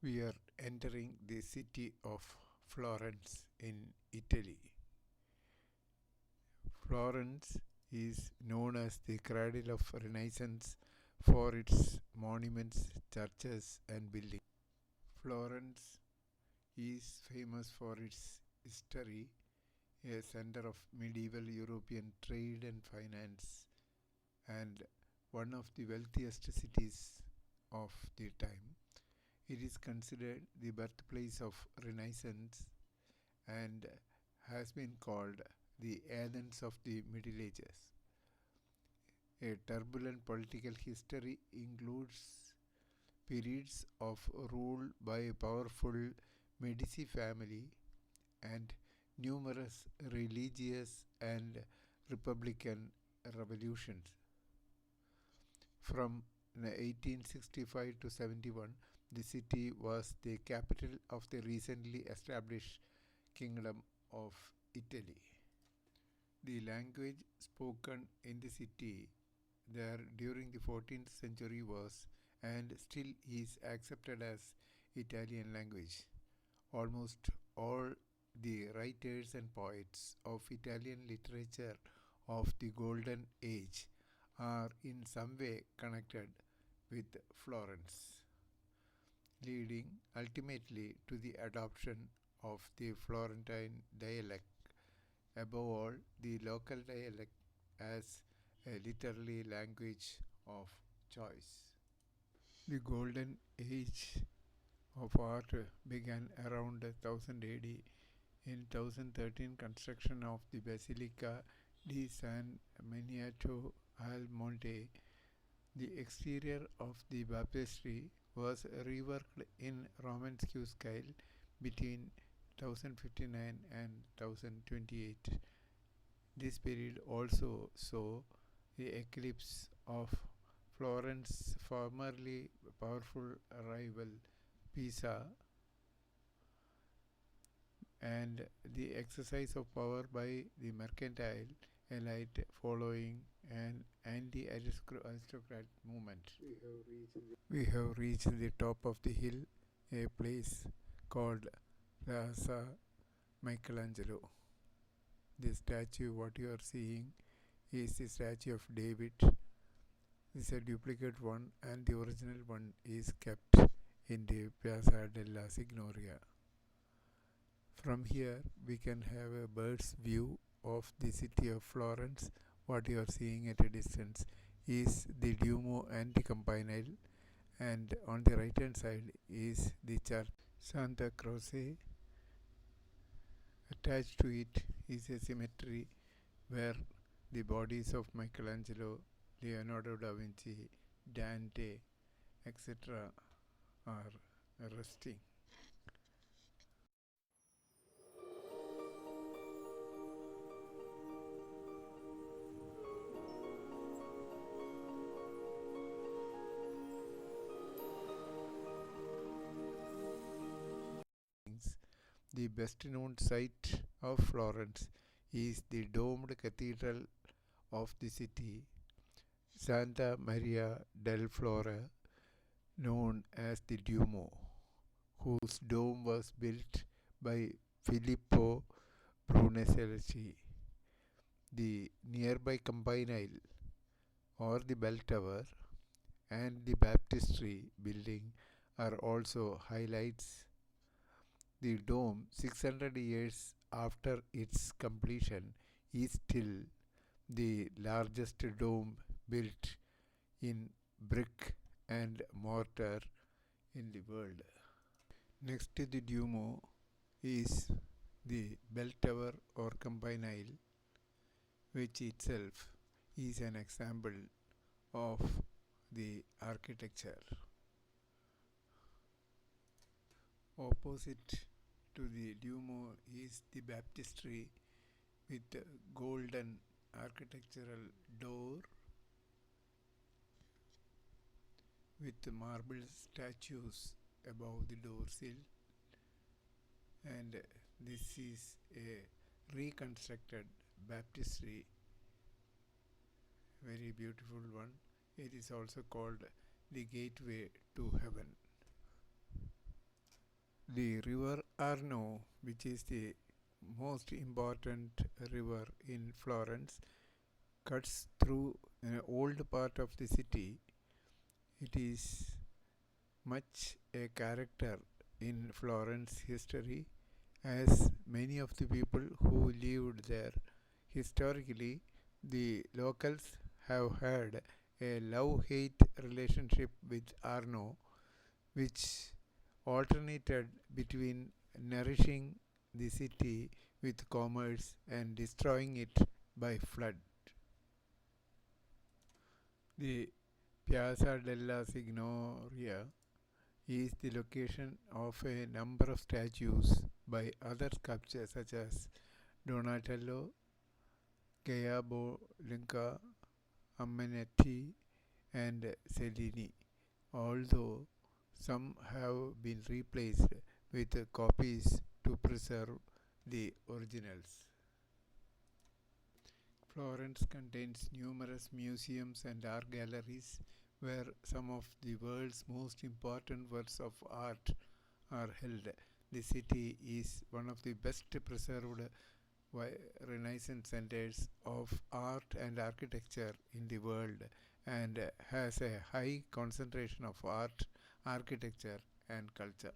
We are entering the city of Florence in Italy. Florence is known as the cradle of Renaissance for its monuments, churches, and buildings. Florence is famous for its history, a center of medieval European trade and finance, and one of the wealthiest cities of the time. It is considered the birthplace of Renaissance and has been called the Athens of the Middle Ages. A turbulent political history includes periods of rule by a powerful Medici family and numerous religious and republican revolutions. From 1865 to 71, the city was the capital of the recently established Kingdom of Italy. The language spoken in the city there during the 14th century was and still is accepted as Italian language. Almost all the writers and poets of Italian literature of the Golden Age are in some way connected with Florence, leading ultimately to the adoption of the Florentine dialect, above all the local dialect, as a literary language of choice. The Golden Age of art began around 1000 AD. In 1013, construction of the Basilica di San Miniato al Monte, the exterior of the baptistry, was reworked in Romanesque style between 1059 and 1028. This period also saw the eclipse of Florence's formerly powerful rival Pisa and the exercise of power by the mercantile elite following an anti-aristocrat movement. We have reached the top of the hill, a place called Piazza Michelangelo. The statue, what you are seeing, is the statue of David. This is a duplicate one, and the original one is kept in the Piazza della Signoria. From here, we can have a bird's view of the city of Florence. What you are seeing at a distance is the Duomo and the Campanile, and on the right hand side is the church Santa Croce. Attached to it is a cemetery where the bodies of Michelangelo, Leonardo da Vinci, Dante, etc. are resting. The best known site of Florence is the domed cathedral of the city, Santa Maria del Fiore, known as the Duomo, whose dome was built by Filippo Brunelleschi. The nearby Campanile or the bell tower and the baptistry building are also highlights. The dome, 600 years after its completion, is still the largest dome built in brick and mortar in the world. Next to the Duomo is the bell tower or Campanile, which itself is an example of the architecture. Opposite to the Duomo is the baptistry with a golden architectural door with marble statues above the door sill, and this is a reconstructed baptistry, very beautiful one. It is also called the gateway to heaven. The river Arno, which is the most important river in Florence, cuts through an old part of the city. It is much a character in Florence history, as many of the people who lived there historically, the locals have had a love hate relationship with Arno, which alternated between nourishing the city with commerce and destroying it by flood. The Piazza della Signoria is the location of a number of statues by other sculptors such as Donatello, Gaia Ammanetti, and Cellini, although some have been replaced with copies to preserve the originals. Florence contains numerous museums and art galleries where some of the world's most important works of art are held. The city is one of the best preserved Renaissance centers of art and architecture in the world and has a high concentration of art, architecture, and culture.